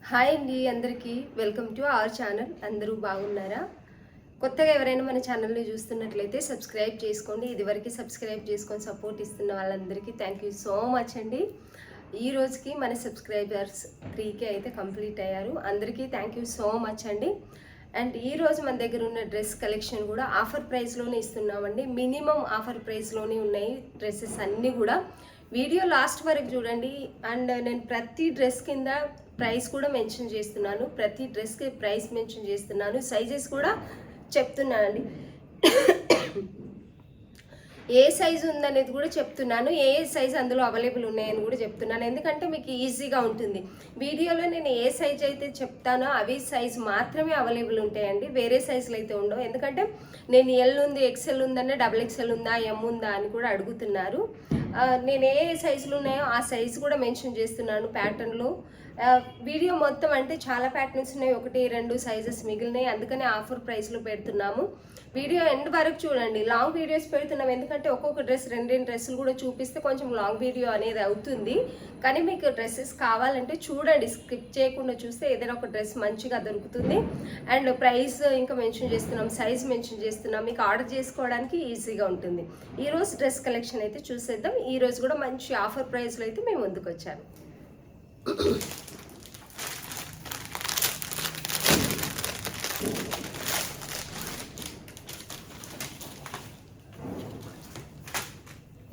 Hi అండి అందరికీ welcome to our channel. అందరూ బాగున్నారా? కొత్తగా ఎవరైనా మన ఛానల్ని చూస్తున్నట్లయితే సబ్స్క్రైబ్ చేసుకోండి. ఇదివరకు సబ్స్క్రైబ్ చేసుకొని సపోర్ట్ ఇస్తున్న వాళ్ళందరికీ థ్యాంక్ యూ సో మచ్ అండి. ఈ రోజుకి మన సబ్స్క్రైబర్స్ 3K అయితే కంప్లీట్ అయ్యారు. అందరికీ థ్యాంక్ యూ సో మచ్ అండి. అండ్ ఈరోజు మన దగ్గర ఉన్న డ్రెస్ కలెక్షన్ కూడా ఆఫర్ ప్రైస్లోనే ఇస్తున్నామండి. మినిమం ఆఫర్ ప్రైస్లోనే ఉన్నాయి డ్రెస్సెస్ అన్నీ కూడా. వీడియో లాస్ట్ వరకు చూడండి. అండ్ నేను ప్రతి డ్రెస్ కింద ప్రైస్ కూడా మెన్షన్ చేస్తున్నాను. ప్రతి డ్రెస్కి ప్రైస్ మెన్షన్ చేస్తున్నాను. సైజెస్ కూడా చెప్తున్నానండి. ఏ సైజు ఉందనేది కూడా చెప్తున్నాను. ఏ సైజు అందులో అవైలబుల్ ఉన్నాయని కూడా చెప్తున్నాను. ఎందుకంటే మీకు ఈజీగా ఉంటుంది. వీడియోలో నేను ఏ సైజ్ అయితే చెప్తానో అవి సైజు మాత్రమే అవైలబుల్ ఉంటాయండి. వేరే సైజులు అయితే ఉండవు. ఎందుకంటే నేను ఎల్ ఉంది, ఎక్సెల్ ఉందన్న, XXL ఉందా, ఎం ఉందా అని కూడా అడుగుతున్నారు. నేను ఏ సైజులు ఉన్నాయో ఆ సైజు కూడా మెన్షన్ చేస్తున్నాను ప్యాటర్న్లో. వీడియో మొత్తం అంటే చాలా ప్యాటర్న్స్ ఉన్నాయి, 1-2 సైజెస్ మిగిలినాయి. అందుకనే ఆఫర్ ప్రైస్లో పెడుతున్నాము. వీడియో ఎండ్ వరకు చూడండి. లాంగ్ వీడియోస్ పెడుతున్నాం ఎందుకంటే ఒక్కొక్క డ్రెస్ 2 డ్రెస్సులు కూడా చూపిస్తే కొంచెం లాంగ్ వీడియో అనేది అవుతుంది. కానీ మీకు డ్రెస్సెస్ కావాలంటే చూడండి, స్కిప్ చేయకుండా చూస్తే ఏదైనా ఒక డ్రెస్ మంచిగా దొరుకుతుంది. అండ్ ప్రైస్ ఇంకా మెన్షన్ చేస్తున్నాం, సైజ్ మెన్షన్ చేస్తున్నాం, మీకు ఆర్డర్ చేసుకోవడానికి ఈజీగా ఉంటుంది. ఈరోజు డ్రెస్ కలెక్షన్ అయితే చూసేద్దాం. ఈరోజు కూడా మంచి ఆఫర్ ప్రైస్లో అయితే మేము ముందుకు వచ్చాను.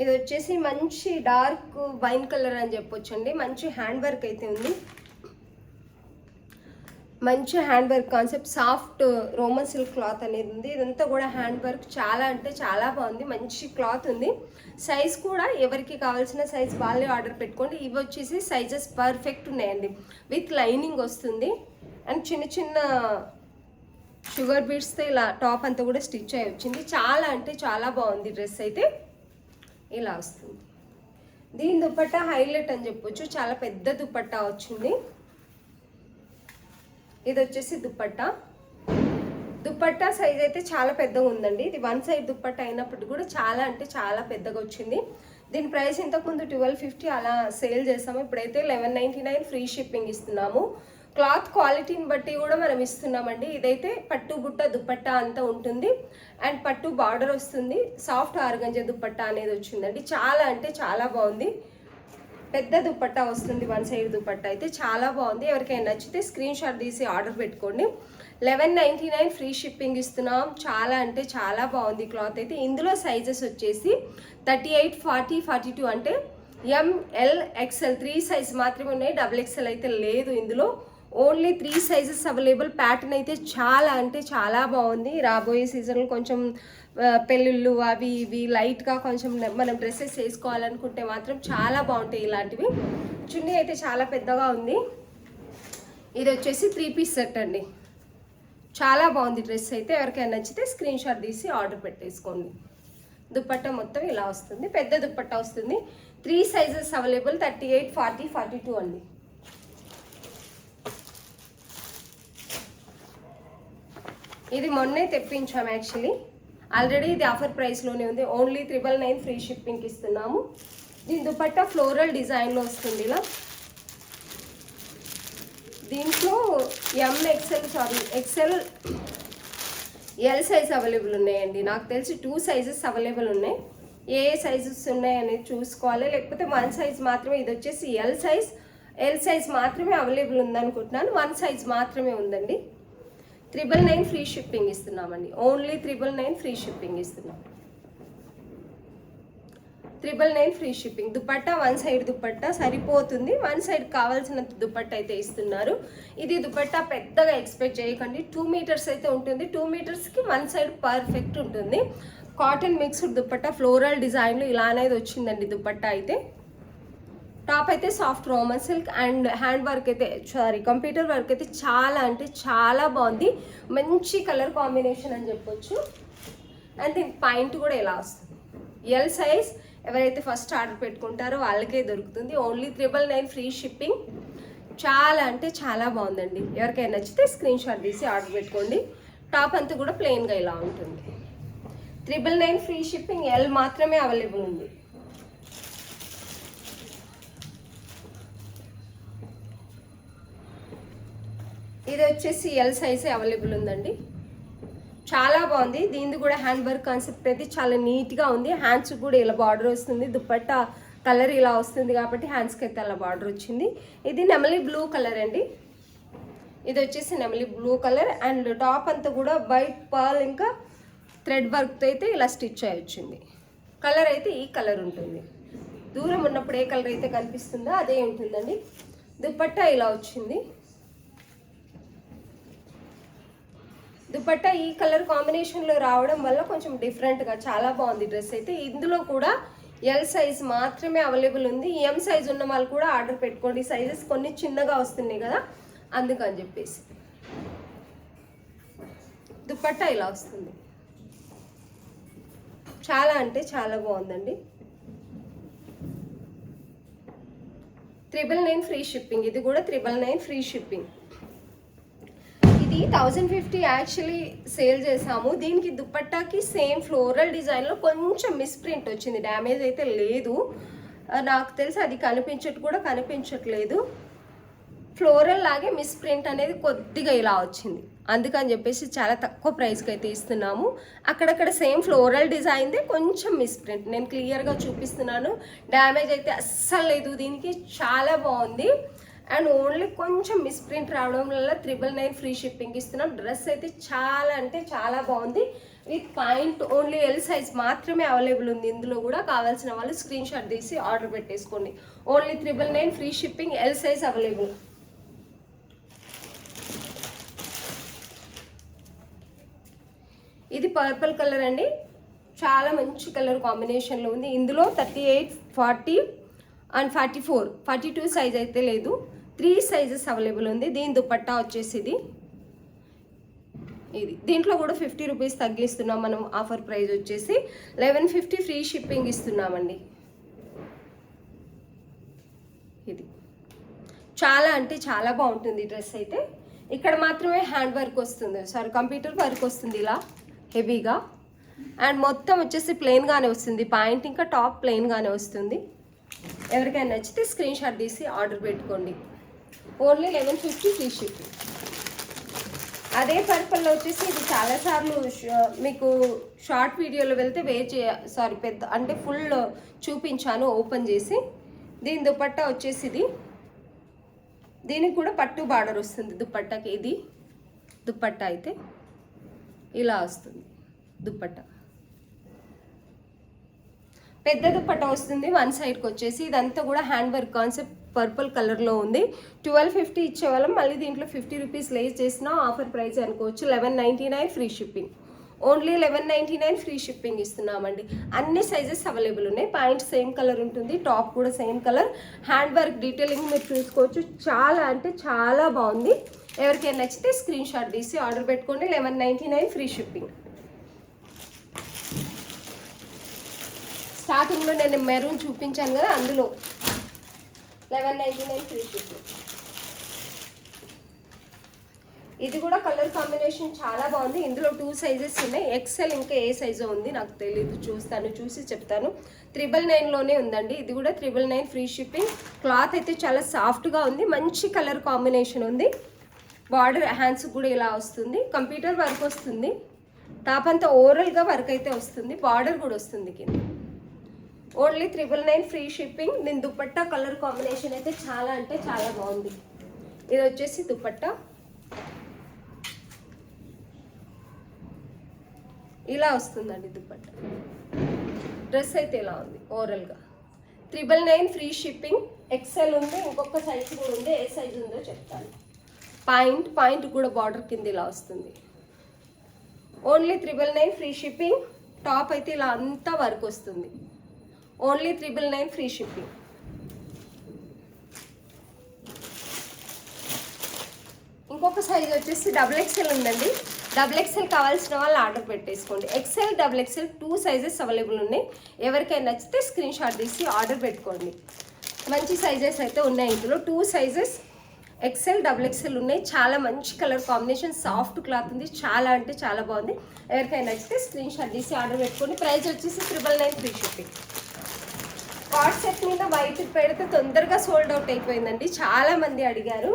ఇది వచ్చేసి మంచి డార్క్ వైన్ కలర్ అని చెప్పొచ్చండి. మంచి హ్యాండ్ వర్క్ అయితే ఉంది. మంచి hand work concept, soft Roman silk cloth అనేది ఉంది. ఇదంతా కూడా హ్యాండ్ వర్క్, చాలా అంటే చాలా బాగుంది. మంచి క్లాత్ ఉంది. సైజ్ కూడా ఎవరికి కావాల్సిన సైజ్ వాళ్ళే ఆర్డర్ పెట్టుకోండి. ఇవి వచ్చేసి సైజెస్ పర్ఫెక్ట్ ఉన్నాయండి. విత్ లైనింగ్ వస్తుంది. అండ్ చిన్న చిన్న షుగర్ బీడ్స్తో ఇలా టాప్ అంతా కూడా స్టిచ్ అయ్యి వచ్చింది. చాలా అంటే చాలా బాగుంది. డ్రెస్ అయితే ఇలా వస్తుంది. దీని దుపట్టా హైలైట్ అని చెప్పొచ్చు. చాలా పెద్ద దుపట్టా వచ్చింది. ఇది వచ్చేసి దుపట్టా సైజ్ అయితే చాలా పెద్దగా ఉందండి. ఇది 1 సైడ్ దుపట్టా అయినప్పటికీ కూడా చాలా అంటే చాలా పెద్దగా వచ్చింది. దీని ప్రైస్ ఇంతకుముందు 1250 అలా సేల్ చేస్తాము. ఇప్పుడైతే 1199 ఫ్రీ షిప్పింగ్ ఇస్తున్నాము. క్లాత్ క్వాలిటీని బట్టి కూడా మనం ఇస్తున్నామండి. ఇదైతే పట్టు బుట్ట దుపట్టా అంతా ఉంటుంది. అండ్ పట్టు బార్డర్ వస్తుంది. సాఫ్ట్ ఆర్గంజా దుపట్టా అనేది వచ్చిందండి. చాలా అంటే చాలా బాగుంది. పెద్ద దుపట్టా వస్తుంది. 1 సైడ్ దుపట్టా అయితే చాలా బాగుంది. ఎవరికైనా నచ్చితే స్క్రీన్ షాట్ తీసి ఆర్డర్ పెట్టుకోండి. 1199 ఫ్రీ షిప్పింగ్ ఇస్తున్నాం. చాలా అంటే చాలా బాగుంది క్లాత్ అయితే. ఇందులో సైజెస్ వచ్చేసి 38, 40, 42 అంటే ML, XL 3 సైజ్ మాత్రమే ఉన్నాయి. XXL అయితే లేదు. ఇందులో ఓన్లీ 3 సైజెస్ అవైలబుల్. ప్యాటర్న్ అయితే చాలా అంటే చాలా బాగుంది. రాబోయే సీజన్లో కొంచెం పెళ్ళిళ్ళు అవి ఇవి లైట్గా కొంచెం మనం డ్రెస్సెస్ వేసుకోవాలనుకుంటే మాత్రం చాలా బాగుంటాయి ఇలాంటివి. చున్నీ అయితే చాలా పెద్దగా ఉంది. ఇది వచ్చేసి 3 పీస్ సెట్ అండి. చాలా బాగుంది డ్రెస్ అయితే. ఎవరికైనా నచ్చితే స్క్రీన్ షాట్ తీసి ఆర్డర్ పెట్టేసుకోండి. దుపట్టా మొత్తం ఇలా వస్తుంది. పెద్ద దుపట్టా వస్తుంది. 3 సైజెస్ అవైలబుల్. 38, 40, 42 అండి. ఇది మొన్నే తెప్పించాము యాక్చువల్లీ. ఆల్రెడీ ఇది ఆఫర్ ప్రైస్లోనే ఉంది. ఓన్లీ 999 ఫ్రీ షిప్పింగ్కి ఇస్తున్నాము. దీని దుపట్టా ఫ్లోరల్ డిజైన్లో వస్తుంది ఇలా. దీంట్లో XL, ఎల్ సైజ్ అవైలబుల్ ఉన్నాయండి. నాకు తెలిసి 2 సైజెస్ అవైలబుల్ ఉన్నాయి. ఏ సైజెస్ ఉన్నాయనేది చూసుకోవాలి. లేకపోతే 1 సైజ్ మాత్రమే. ఇది వచ్చేసి ఎల్ సైజ్ మాత్రమే అవైలబుల్ ఉందనుకుంటున్నాను. 1 సైజ్ మాత్రమే ఉందండి. 999 ఫ్రీ షిప్పింగ్ ఇస్తున్నామండి. ఓన్లీ 999 ఫ్రీ షిప్పింగ్ ఇస్తున్నాం. 999 free shipping. Dupatta 1 side dupatta సరిపోతుంది. 1 సైడ్ కావాల్సిన దుపట్టా అయితే ఇస్తున్నారు. ఇది దుపట్టా పెద్దగా ఎక్స్పెక్ట్ చేయకండి. 2 మీటర్స్ అయితే ఉంటుంది. 2 మీటర్స్కి 1 సైడ్ పర్ఫెక్ట్ ఉంటుంది. కాటన్ మిక్స్డ్ దుపట్టా ఫ్లోరల్ డిజైన్లో ఇలా అనేది వచ్చిందండి దుపట్టా అయితే. టాప్ అయితే soft Roman silk and hand work అయితే కంప్యూటర్ వర్క్ అయితే చాలా అంటే చాలా బాగుంది. మంచి కలర్ కాంబినేషన్ అని చెప్పొచ్చు. అండ్ దీని పాయింట్ కూడా ఇలా వస్తుంది. ఎల్ సైజ్ ఎవరైతే ఫస్ట్ ఆర్డర్ పెట్టుకుంటారో వాళ్ళకే దొరుకుతుంది. Only 999 free shipping. చాలా అంటే చాలా బాగుందండి. ఎవరికైనా నచ్చితే స్క్రీన్ షాట్ తీసి ఆర్డర్ పెట్టుకోండి. టాప్ అంతా కూడా ప్లెయిన్గా ఇలా ఉంటుంది. 999 ఫ్రీ షిప్పింగ్. ఎల్ మాత్రమే అవైలబుల్ ఉంది. ఇది వచ్చేసి ఎల్ సైజ్ అవైలబుల్ ఉందండి. చాలా బాగుంది. దీనిది కూడా హ్యాండ్ వర్క్ కాన్సెప్ట్ అయితే చాలా నీట్గా ఉంది. హ్యాండ్స్ కూడా ఇలా బార్డర్ వస్తుంది. దుపట్టా కలర్ ఇలా వస్తుంది కాబట్టి హ్యాండ్స్కి అయితే అలా బార్డర్ వచ్చింది. ఇది నెమలి బ్లూ కలర్ అండి. ఇది వచ్చేసి నెమలి బ్లూ కలర్ అండ్ టాప్ అంతా కూడా వైట్ పర్ల్ ఇంకా థ్రెడ్ వర్క్తో అయితే ఇలా స్టిచ్ అయి వచ్చింది. కలర్ అయితే ఈ కలర్ ఉంటుంది. దూరం ఉన్నప్పుడు ఏ కలర్ అయితే కనిపిస్తుందో అదే ఉంటుందండి. దుపట్టా ఇలా వచ్చింది. దుపట్టా ఈ కలర్ కాంబినేషన్లో రావడం వల్ల కొంచెం డిఫరెంట్గా చాలా బాగుంది డ్రెస్ అయితే. ఇందులో కూడా ఎల్ సైజ్ మాత్రమే అవైలబుల్ ఉంది. ఎం సైజ్ ఉన్న వాళ్ళు కూడా ఆర్డర్ పెట్టుకోండి. సైజెస్ కొన్ని చిన్నగా వస్తున్నాయి కదా, అందుకని చెప్పేసి. దుపట్టా ఇలా వస్తుంది. చాలా అంటే చాలా బాగుందండి. 999 ఫ్రీ షిప్పింగ్. ఇది కూడా 999 ఫ్రీ షిప్పింగ్. ఇది 1050 యాక్చువల్లీ సేల్ చేసాము. దీనికి దుపట్టాకి సేమ్ ఫ్లోరల్ డిజైన్లో కొంచెం మిస్ప్రింట్ వచ్చింది. డ్యామేజ్ అయితే లేదు, నాకు తెలిసి అది కనిపించట్లేదు. ఫ్లోరల్ లాగే మిస్ప్రింట్ అనేది కొద్దిగా ఇలా వచ్చింది. అందుకని చెప్పేసి చాలా తక్కువ ప్రైస్కి అయితే ఇస్తున్నాము. అక్కడక్కడ సేమ్ ఫ్లోరల్ డిజైన్దే కొంచెం మిస్ప్రింట్. నేను క్లియర్గా చూపిస్తున్నాను. డ్యామేజ్ అయితే అస్సలు లేదు. దీనికి చాలా బాగుంది. అండ్ ఓన్లీ కొంచెం మిస్ప్రింట్ రావడం వల్ల 999 ఫ్రీ షిప్పింగ్ ఇస్తున్నాం. డ్రెస్ అయితే చాలా అంటే చాలా బాగుంది. With point only L size మాత్రమే అవైలబుల్ ఉంది. ఇందులో కూడా కావాల్సిన వాళ్ళు స్క్రీన్ షాట్ తీసి ఆర్డర్ పెట్టేసుకోండి. Only 999 free shipping, L size available. ఇది పర్పుల్ కలర్ అండి. చాలా మంచి కలర్ కాంబినేషన్లో ఉంది. ఇందులో 38, 40 అండ్ 44, 42 సైజ్ అయితే లేదు. 3 సైజెస్ అవైలబుల్ ఉంది. దీని దుపట్టా వచ్చేసి ఇది దీంట్లో కూడా 50 రూపీస్ తగ్గిస్తున్నాం మనం. ఆఫర్ ప్రైస్ వచ్చేసి 1150 ఫ్రీ షిప్పింగ్ ఇస్తున్నామండి. ఇది చాలా అంటే చాలా బాగుంటుంది డ్రెస్ అయితే. ఇక్కడ మాత్రమే హ్యాండ్ వర్క్ వస్తుంది, కంప్యూటర్ వర్క్ వస్తుంది ఇలా హెవీగా. అండ్ మొత్తం వచ్చేసి ప్లెయిన్గానే వస్తుంది. పాయింట్ ఇంకా టాప్ ప్లెయిన్గానే వస్తుంది. ఎవరికైనా నచ్చితే స్క్రీన్ షాట్ తీసి ఆర్డర్ పెట్టుకోండి. Only 1150 free shipping. అదే పర్పల్లో వచ్చేసి ఇది చాలాసార్లు మీకు షార్ట్ వీడియోలో వెళ్తే పెద్ద అంటే ఫుల్ చూపించాను ఓపెన్ చేసి. దీని దుపట్టా వచ్చేసి దీనికి కూడా పట్టు బార్డర్ వస్తుంది దుపట్టాకి. ఇది దుపట్టా అయితే ఇలా వస్తుంది. దుపట్టా పెద్ద దుపట్టా వస్తుంది. వన్ సైడ్కి వచ్చేసి ఇదంతా కూడా హ్యాండ్ వర్క్ కాన్సెప్ట్ పర్పుల్ కలర్లో ఉంది. 1250 ఇచ్చేవాళ్ళం. మళ్ళీ దీంట్లో 50 రూపీస్ లేస్ చేసిన ఆఫర్ ప్రైస్ అనుకోవచ్చు. 1199 free shipping. Only 1199 free shipping ఇస్తున్నామండి. అన్ని సైజెస్ అవైలబుల్ ఉన్నాయి. పాయింట్ సేమ్ కలర్ ఉంటుంది, టాప్ కూడా same colour. Hand work detailing మీరు చూసుకోవచ్చు. చాలా అంటే చాలా బాగుంది. ఎవరికైనా నచ్చితే స్క్రీన్ షాట్ తీసి ఆర్డర్ పెట్టుకోండి. 1199 ఫ్రీ షిప్పింగ్. స్టార్టింగ్లో నేను మెరూన్ చూపించాను కదా, అందులో 1199 ఫ్రీ షిప్పింగ్. ఇది కూడా కలర్ కాంబినేషన్ చాలా బాగుంది. ఇందులో 2 సైజెస్ ఉన్నాయి. ఎక్సెల్ ఇంకా ఏ సైజు ఉంది నాకు తెలియదు, చూసి చెప్తాను. 999లోనే ఉందండి. ఇది కూడా 999 ఫ్రీ షిప్పింగ్. క్లాత్ అయితే చాలా సాఫ్ట్గా ఉంది. మంచి కలర్ కాంబినేషన్ ఉంది. బార్డర్ హ్యాండ్స్ కూడా ఇలా వస్తుంది. కంప్యూటర్ వర్క్ వస్తుంది. టాప్ అంతా ఓవరాల్గా వర్క్ అయితే వస్తుంది. బార్డర్ కూడా వస్తుంది కింద. Only 999 free shipping. దీని దుపట్టా కలర్ కాంబినేషన్ అయితే చాలా అంటే చాలా బాగుంది. ఇది వచ్చేసి దుపట్టా ఇలా వస్తుందండి. దుపట్టా డ్రెస్ అయితే ఇలా ఉంది ఓవరాల్గా. 999 ఫ్రీ షిప్పింగ్. ఎక్సెల్ ఉంది, ఇంకొక సైజ్ కూడా ఉంది. ఏ సైజ్ ఉందో చెప్తాను. పాయింట్ కూడా బార్డర్ కింద ఇలా వస్తుంది. Only 999 free shipping. టాప్ అయితే ఇలా అంతా వర్క్ వస్తుంది. Only 999 free shipping. ఇంకొక సైజ్ వచ్చేసి XXL ఉందండి. XXL కావాల్సిన వాళ్ళు ఆర్డర్ పెట్టేసుకోండి. ఎక్సెల్ XXL 2 సైజెస్ అవైలబుల్ ఉన్నాయి. ఎవరికైనా నచ్చితే స్క్రీన్ షాట్ తీసి ఆర్డర్ పెట్టుకోండి. మంచి సైజెస్ అయితే ఉన్నాయి. ఇందులో 2 సైజెస్ ఎక్సెల్ XXL ఉన్నాయి. చాలా మంచి కలర్ కాంబినేషన్, సాఫ్ట్ క్లాత్ ఉంది. చాలా అంటే చాలా బాగుంది. ఎవరికైనా నచ్చితే స్క్రీన్ షాట్ తీసి ఆర్డర్ పెట్టుకోండి. ప్రైస్ వచ్చేసి 999 ఫ్రీ షిప్పింగ్. వాట్సాప్ మీద వైట్ పెడితే తొందరగా సోల్డ్ అవుట్ అయిపోయిందండి. చాలా మంది అడిగారు.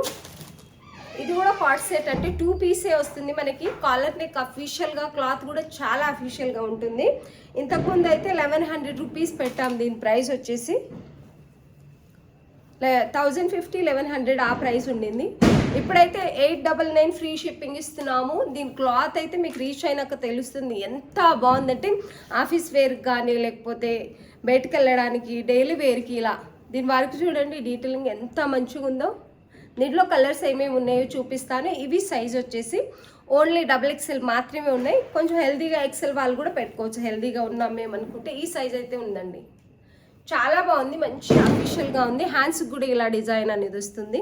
ఇది కూడా కార్డ్ సెట్ అంటే 2 పీసే వస్తుంది మనకి. కాలర్ నెక్ అఫీషియల్గా క్లాత్ కూడా చాలా అఫీషియల్గా ఉంటుంది. ఇంతకుముందు అయితే 1100 రూపీస్ పెట్టాం. దీని ప్రైస్ వచ్చేసి 1050 1100 ఆ ప్రైస్ ఉండింది. ఇప్పుడైతే 899 ఫ్రీ షిప్పింగ్ ఇస్తున్నాము. దీని క్లాత్ అయితే మీకు రీచ్ అయినాక తెలుస్తుంది ఎంత బాగుందంటే ఆఫీస్ వేర్కి కానీ లేకపోతే బయటకు వెళ్ళడానికి డైలీ వేర్కి ఇలా. దీని వరకు చూడండి డీటెయిలింగ్ ఎంత మంచిగా ఉందో. దీంట్లో కలర్స్ ఏమేమి ఉన్నాయో చూపిస్తాను. ఇవి సైజ్ వచ్చేసి ఓన్లీ XXL మాత్రమే ఉన్నాయి. కొంచెం హెల్దీగా XL వాళ్ళు కూడా పెట్టుకోవచ్చు. హెల్దీగా ఉన్నాం మేము అనుకుంటే ఈ సైజ్ అయితే ఉందండి. చాలా బాగుంది, మంచి అఫీషియల్గా ఉంది. హ్యాండ్స్కి కూడా ఇలా డిజైన్ అనేది వస్తుంది.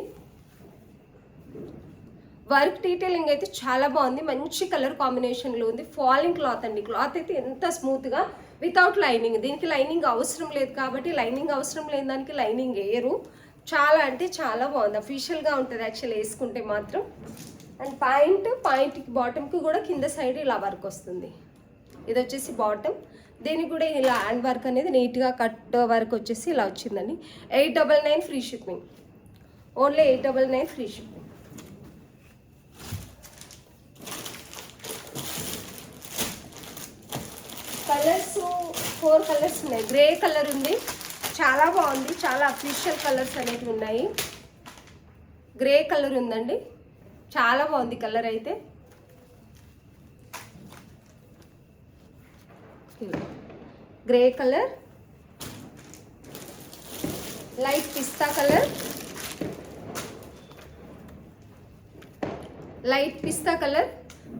వర్క్ డీటెయిలింగ్ అయితే చాలా బాగుంది, మంచి కలర్ కాంబినేషన్లో ఉంది. ఫాలింగ్ క్లాత్ అండి. క్లాత్ అయితే ఎంత స్మూత్గా వితౌట్ లైనింగ్. దీనికి లైనింగ్ అవసరం లేదు కాబట్టి లైనింగ్ అవసరం లేని దానికి లైనింగ్ వేయరు. చాలా అంటే చాలా బాగుంది, అఫీషియల్గా ఉంటుంది యాక్చువల్లీ వేసుకుంటే మాత్రం. అండ్ పాయింట్కి బాటమ్కి కూడా కింద సైడ్ ఇలా వర్క్ వస్తుంది. ఇది వచ్చేసి బాటమ్. దీనికి కూడా ఇలా హ్యాండ్ వర్క్ అనేది నీట్గా కట్ వర్క్ వచ్చేసి ఇలా వచ్చిందండి. 899 free shipping, only 899 free shipping. Colours 4 colours ఉన్నాయి. గ్రే కలర్ ఉంది, చాలా బాగుంది, చాలా అఫీషియల్ కలర్స్ అనేవి ఉన్నాయి. గ్రే కలర్ ఉందండి, చాలా బాగుంది కలర్ అయితే. గ్రే కలర్, లైట్ పిస్తా కలర్, లైట్ పిస్తా కలర్.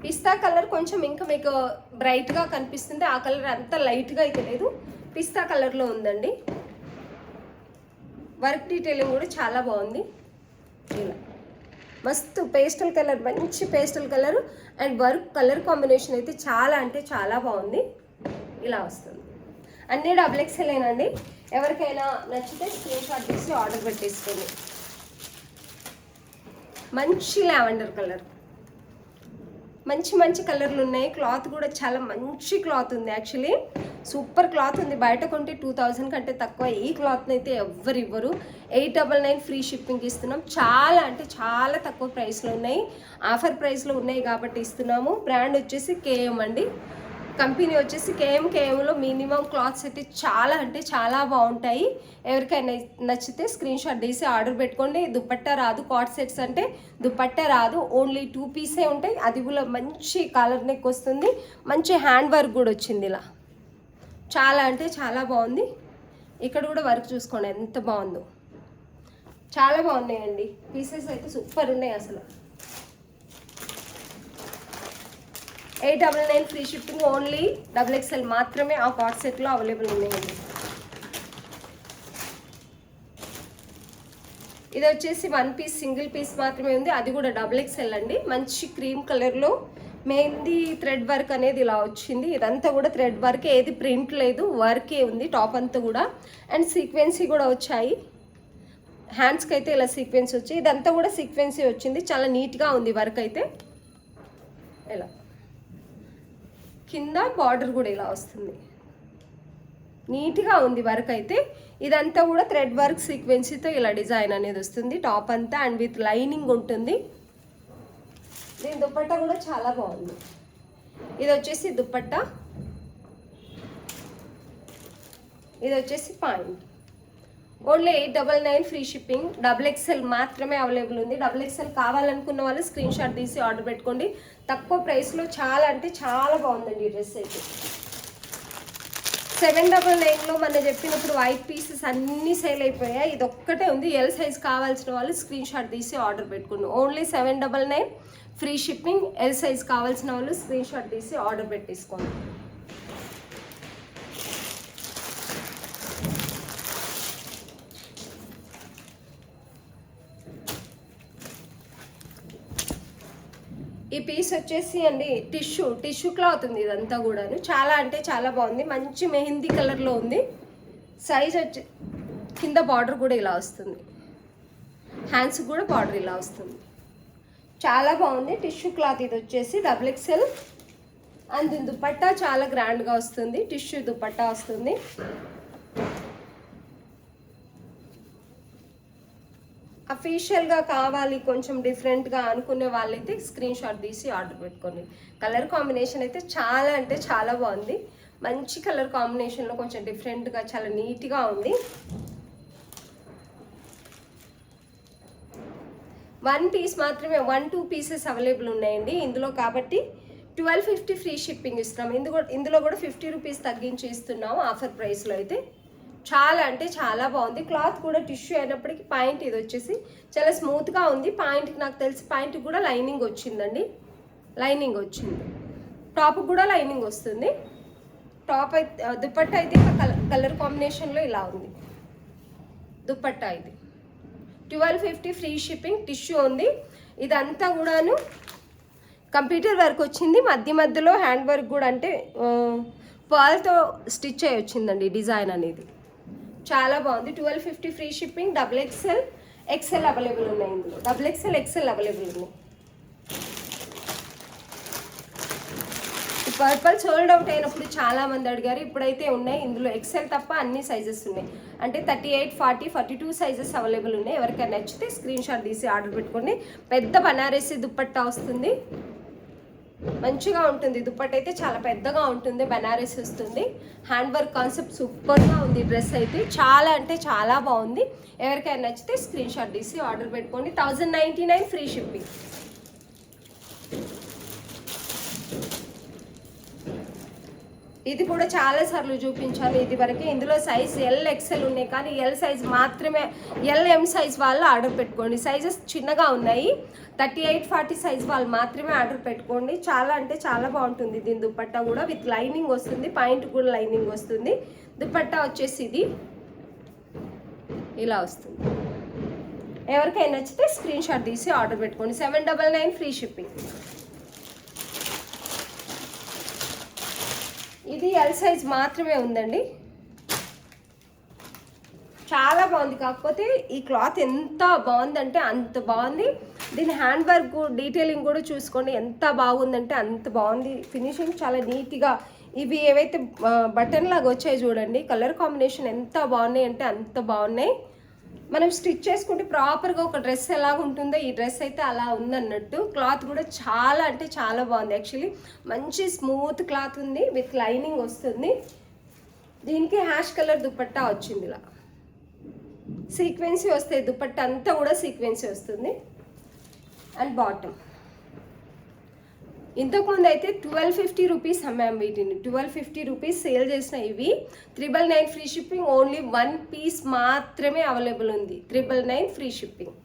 పిస్తా కలర్ కొంచెం ఇంకా మీకు బ్రైట్గా కనిపిస్తుంది. ఆ కలర్ అంత లైట్గా అయితే లేదు, పిస్తా కలర్లో ఉందండి. వర్క్ డీటెయిలింగ్ కూడా చాలా బాగుంది. ఇలా మస్తు పేస్టల్ కలర్, మంచి pastel colour and work colour combination అయితే చాలా అంటే చాలా బాగుంది. ఇలా వస్తుంది. అన్నీ XXL ఏనండి. ఎవరికైనా నచ్చితే స్క్రీన్ షాట్ తీసి ఆర్డర్ పెట్టేసుకోండి. మంచి లావెండర్ కలర్, మంచి కలర్లు ఉన్నాయి. క్లాత్ కూడా చాలా మంచి క్లాత్ ఉంది, యాక్చువల్లీ సూపర్ క్లాత్ ఉంది. బయట కొంటే 2000 కంటే తక్కువ ఈ క్లాత్ని అయితే ఎవ్వరు ఇవ్వరు. 899 ఫ్రీ షిప్పింగ్ ఇస్తున్నాం. చాలా అంటే చాలా తక్కువ ప్రైస్లో ఉన్నాయి, ఆఫర్ ప్రైస్లో ఉన్నాయి కాబట్టి ఇస్తున్నాము. బ్రాండ్ వచ్చేసి KM అండి. కంపెనీ వచ్చేసి KMలో మినిమం క్లాత్స్ అయితే చాలా అంటే చాలా బాగుంటాయి. ఎవరికైనా నచ్చితే స్క్రీన్ షాట్ తీసి ఆర్డర్ పెట్టుకోండి. దుపట్టా రాదు, కార్డ్ సెట్స్ అంటే దుపట్టా రాదు, ఓన్లీ 2 పీసే ఉంటాయి. అది కూడా మంచి కలర్ నెక్ వస్తుంది, మంచి హ్యాండ్ వర్క్ కూడా వచ్చింది. ఇలా చాలా అంటే చాలా బాగుంది. ఇక్కడ కూడా వర్క్ చూసుకోండి ఎంత బాగుందో, చాలా బాగున్నాయండి. పీసెస్ అయితే సూపర్ ఉన్నాయి అసలు. 899 ఫ్రీ షిప్పింగ్, ఓన్లీ XXL మాత్రమే ఆ కార్డ్ సెట్లో అవైలబుల్ ఉన్నాయండి. ఇది వచ్చేసి 1 పీస్ సింగిల్ పీస్ మాత్రమే ఉంది, అది కూడా XXL అండి. మంచి క్రీమ్ కలర్లో మెహందీ థ్రెడ్ వర్క్ అనేది ఇలా వచ్చింది. ఇదంతా కూడా థ్రెడ్ వర్క్, ఏది ప్రింట్ లేదు, వర్కే ఉంది టాప్ అంతా కూడా. అండ్ సీక్వెన్సీ కూడా వచ్చాయి. హ్యాండ్స్కి అయితే ఇలా సీక్వెన్స్ వచ్చి, ఇదంతా కూడా సీక్వెన్సీ వచ్చింది. చాలా నీట్గా ఉంది వర్క్ అయితే. ఇలా కింద బార్డర్ కూడా ఇలా వస్తుంది, నీట్గా ఉంది వర్క్ అయితే. ఇదంతా కూడా థ్రెడ్ వర్క్ సీక్వెన్సీతో ఇలా డిజైన్ అనేది వస్తుంది టాప్ అంతా, అండ్ విత్ లైనింగ్ ఉంటుంది. దీని దుపట్టా కూడా చాలా బాగుంది. ఇది వచ్చేసి దుపట్టా, ఇది వచ్చేసి point. Only 899 free shipping. XXL మాత్రమే అవైలబుల్ ఉంది. XXL కావాలనుకున్న వాళ్ళు స్క్రీన్ షాట్ తీసి ఆర్డర్ పెట్టుకోండి. తక్కువ ప్రైస్లో చాలా అంటే చాలా బాగుందండి ఈ డ్రెస్ అయితే. 799లో మన చెప్పినప్పుడు వైట్ పీసెస్ అన్నీ సేల్ అయిపోయాయి, ఇది ఒక్కటే ఉంది. L సైజ్ కావాల్సిన వాళ్ళు స్క్రీన్ షాట్ తీసి ఆర్డర్ పెట్టుకోండి. Only 799 free shipping. L size కావాల్సిన వాళ్ళు స్క్రీన్ షాట్ తీసి ఆర్డర్ పెట్టేసుకోండి. ఈ పీస్ వచ్చేసి అండి టిష్యూ క్లాత్ ఉంది. ఇదంతా కూడాను చాలా అంటే చాలా బాగుంది. మంచి మెహందీ కలర్లో ఉంది. సైజ్ వచ్చి కింద బార్డర్ కూడా ఇలా వస్తుంది, హ్యాండ్స్ కూడా బార్డర్ ఇలా వస్తుంది. చాలా బాగుంది టిష్యూ క్లాత్. ఇది వచ్చేసి XXL. అండ్ దీని దుపట్టా చాలా గ్రాండ్గా వస్తుంది, టిష్యూ దుపట్టా వస్తుంది. అఫీషియల్గా కావాలి కొంచెం డిఫరెంట్గా అనుకునే వాళ్ళైతే స్క్రీన్ షాట్ తీసి ఆర్డర్ పెట్టుకోండి. కలర్ కాంబినేషన్ అయితే చాలా అంటే చాలా బాగుంది. మంచి కలర్ కాంబినేషన్లో కొంచెం డిఫరెంట్గా చాలా నీట్గా ఉంది. 1 పీస్ మాత్రమే, 1-2 పీసెస్ అవైలబుల్ ఉన్నాయండి ఇందులో. కాబట్టి 1250 ఫ్రీ షిప్పింగ్ ఇస్తున్నాం. ఇందులో కూడా 50 రూపీస్ తగ్గించి ఇస్తున్నాము ఆఫర్ ప్రైస్లో. అయితే చాలా అంటే చాలా బాగుంది. క్లాత్ కూడా టిష్యూ అయినప్పటికీ పాయింట్ ఇది వచ్చేసి చాలా స్మూత్గా ఉంది. పాయింట్కి నాకు తెలిసి పాయింట్కి కూడా లైనింగ్ వచ్చిందండి, లైనింగ్ వచ్చింది. టాప్కి కూడా లైనింగ్ వస్తుంది. టాప్ అయితే దుపట్టా అయితే కలర్ కాంబినేషన్లో ఇలా ఉంది దుపట్టా. ఇది 1250 ఫ్రీ షిప్పింగ్. టిష్యూ ఉంది. ఇదంతా కూడాను కంప్యూటర్ వర్క్ వచ్చింది. మధ్యలో హ్యాండ్ వర్క్ కూడా, అంటే పర్ల్తో స్టిచ్ అయ్యి వచ్చిందండి డిజైన్ అనేది. చాలా బాగుంది. 1250 free shipping. XXL, XL available ఉన్నాయి ఇందులో. XXL, XL అవైలబుల్ ఉన్నాయి. పర్పల్ సోల్డ్ అవుట్ అయినప్పుడు చాలా మంది అడిగారు. ఇప్పుడైతే ఉన్నాయి ఇందులో. XL తప్ప అన్ని సైజెస్ ఉన్నాయి. అంటే 38, 40, 42 సైజెస్ అవైలబుల్ ఉన్నాయి. ఎవరికైనా నచ్చితే స్క్రీన్ షాట్ తీసి ఆర్డర్ పెట్టుకోండి. పెద్ద బనారసి దుపట్టా వస్తుంది. మంచిగా ఉంటుంది. దుపట్టా అయితే చాలా పెద్దగా ఉంటుంది. బనారసి వస్తుంది. హ్యాండ్ వర్క్ కాన్సెప్ట్ సూపర్గా ఉంది. డ్రెస్ అయితే చాలా అంటే చాలా బాగుంది. ఎవరికైనా నచ్చితే స్క్రీన్ షాట్ తీసి ఆర్డర్ పెట్టుకోండి. 1099 ఫ్రీ షిప్పింగ్. ఇది కూడా చాలా సార్లు చూపించాను ఇది వరకే. ఇందులో సైజ్ LXL ఉన్నాయి, కానీ L సైజ్ మాత్రమే. LM సైజ్ వాళ్ళు ఆర్డర్ పెట్టుకోండి. సైజెస్ చిన్నగా ఉన్నాయి. 38, 40 సైజ్ వాళ్ళు మాత్రమే ఆర్డర్ పెట్టుకోండి. చాలా అంటే చాలా బాగుంటుంది. దీని దుపట్టా కూడా విత్ లైనింగ్ వస్తుంది. పాయింట్ కూడా లైనింగ్ వస్తుంది. దుపట్టా వచ్చేసి ఇది ఇలా వస్తుంది. ఎవరికైనా నచ్చితే స్క్రీన్ షాట్ తీసి ఆర్డర్ పెట్టుకోండి. 799 ఫ్రీ షిప్పింగ్. ఇది L సైజ్ మాత్రమే ఉందండి. చాలా బాగుంది. కాకపోతే ఈ క్లాత్ ఎంత బాగుందంటే అంత బాగుంది. దీని హ్యాండ్ వర్క్ డీటెయిలింగ్ కూడా చూసుకోండి ఎంత బాగుందంటే అంత బాగుంది. ఫినిషింగ్ చాలా నీట్గా. ఇవి ఏవైతే బటన్ లాగా వచ్చాయి చూడండి, కలర్ కాంబినేషన్ ఎంత బాగున్నాయి అంటే అంత బాగున్నాయి. మనం స్టిచ్ చేసుకుంటే ప్రాపర్గా ఒక డ్రెస్ ఎలాగ ఉంటుందో ఈ డ్రెస్ అయితే అలా ఉందన్నట్టు. క్లాత్ కూడా చాలా అంటే చాలా బాగుంది. యాక్చువల్లీ మంచి స్మూత్ క్లాత్ ఉంది. విత్ లైనింగ్ వస్తుంది. దీనికి హ్యాష్ కలర్ దుపట్టా వచ్చింది. ఇలా సీక్వెన్సీ వస్తాయి. దుపట్టా అంతా కూడా సీక్వెన్సీ వస్తుంది. And bottom. ఇంతకుముందు అయితే 1250 రూపీస్ అమ్మాము వీటిని. 1250 రూపీస్ సేల్ చేసిన ఇవి 999 ఫ్రీ షిప్పింగ్. ఓన్లీ 1 పీస్ మాత్రమే అవైలబుల్ ఉంది. 999 ఫ్రీ షిప్పింగ్.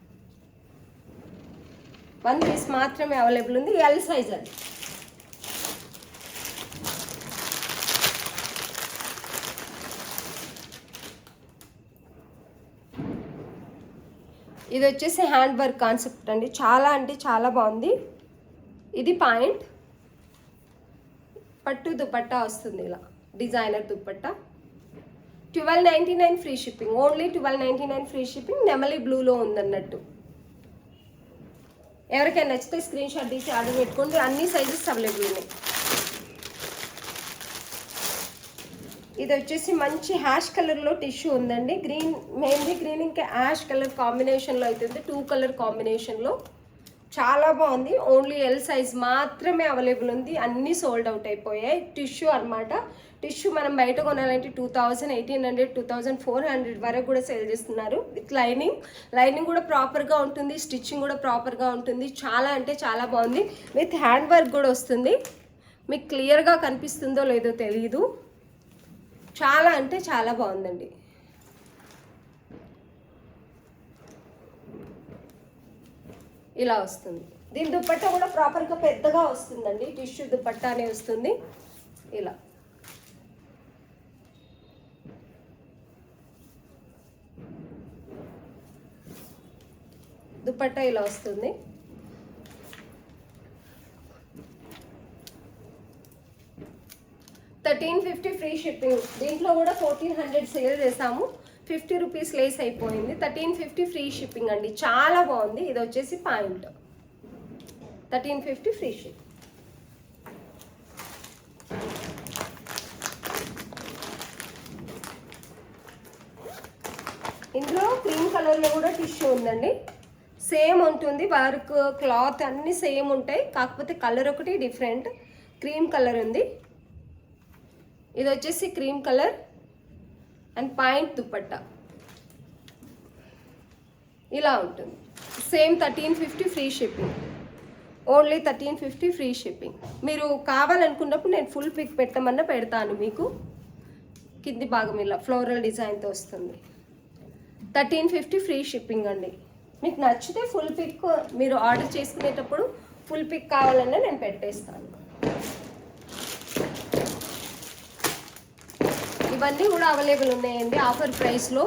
1 పీస్ మాత్రమే అవైలబుల్ ఉంది. L సైజ్ అది. ఇది వచ్చేసి హ్యాండ్ వర్క్ కాన్సెప్ట్ అండి. చాలా అంటే చాలా బాగుంది. ఇది పాయింట్. పట్టు దుపట్టా వస్తుంది ఇలా designer dupatta. 1299 free shipping. Only 1299 free shipping. నెమలి బ్లూలో ఉందన్నట్టు. ఎవరికైనా నచ్చితే స్క్రీన్ షాట్ తీసి ఆర్డర్ పెట్టుకోండి. అన్ని సైజెస్ అవైలబుల్ ఉన్నాయి. ఇది వచ్చేసి మంచి హ్యాష్ కలర్లో టిష్యూ ఉందండి. గ్రీన్, మెయిన్లీ గ్రీన్ ఇంకా యాష్ కలర్ కాంబినేషన్లో అవుతుంది. 2 కలర్ కాంబినేషన్లో చాలా బాగుంది. ఓన్లీ L సైజ్ మాత్రమే అవైలబుల్ ఉంది. అన్నీ సోల్డ్ అవుట్ అయిపోయాయి. టిష్యూ అనమాట. టిష్యూ మనం బయట కొనాలంటే 2000, 1800, 2400 వరకు కూడా సేల్ చేస్తున్నారు. With lining. లైనింగ్ కూడా ప్రాపర్గా ఉంటుంది. స్టిచ్చింగ్ కూడా ప్రాపర్గా ఉంటుంది. చాలా అంటే చాలా బాగుంది. విత్ హ్యాండ్ వర్క్ కూడా వస్తుంది. మీకు క్లియర్గా కనిపిస్తుందో లేదో తెలియదు. చాలా అంటే చాలా బాగుందండి. ఇలా వస్తుంది. దీని దుపట్టా కూడా ప్రాపర్గా పెద్దగా వస్తుందండి. టిష్యూ దుపట్టానే వస్తుంది. ఇలా దుపట్టా ఇలా వస్తుంది. $1350 ఫ్రీ షిప్పింగ్. దీంట్లో కూడా 1400 సేల్ చేసాము. 50 రూపీస్ లేస్ అయిపోయింది. 1350 ఫ్రీ షిప్పింగ్ అండి. చాలా బాగుంది. ఇది వచ్చేసి పాయింట్. 1350 free ship. ఇందులో క్రీమ్ కలర్లో కూడా టిష్యూ ఉందండి. సేమ్ ఉంటుంది, వర్క్ క్లాత్ అన్నీ సేమ్ ఉంటాయి, కాకపోతే కలర్ ఒకటి డిఫరెంట్. క్రీమ్ కలర్ ఉంది, ఇది వచ్చేసి cream colour and point dupatta ఇలా ఉంటుంది. Same 1350 free shipping, only 1350 free shipping. మీరు కావాలనుకున్నప్పుడు నేను ఫుల్ పిక్ పెట్టమన్నా పెడతాను మీకు. కింది భాగం ఇలా ఫ్లోరల్ డిజైన్తో వస్తుంది. 1350 ఫ్రీ షిప్పింగ్ అండి. మీకు నచ్చితే ఫుల్ పిక్ మీరు ఆర్డర్ చేసుకునేటప్పుడు ఫుల్ పిక్ కావాలన్నా నేను పెట్టేస్తాను. ఇవన్నీ కూడా అవైలబుల్ ఉన్నాయండి ఆఫర్ ప్రైస్లో.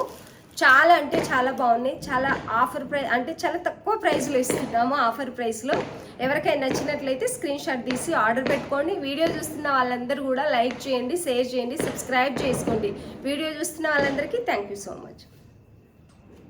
చాలా అంటే చాలా బాగున్నాయి. చాలా ఆఫర్ ప్రైస్ అంటే చాలా తక్కువ ప్రైస్లో ఇస్తున్నాము ఆఫర్ ప్రైస్లో. ఎవరికైనా నచ్చినట్లయితే స్క్రీన్ షాట్ తీసి ఆర్డర్ పెట్టుకోండి. వీడియో చూస్తున్న వాళ్ళందరూ కూడా లైక్ చేయండి, షేర్ చేయండి, సబ్స్క్రైబ్ చేసుకోండి. వీడియో చూస్తున్న వాళ్ళందరికీ థ్యాంక్ యూ సో మచ్.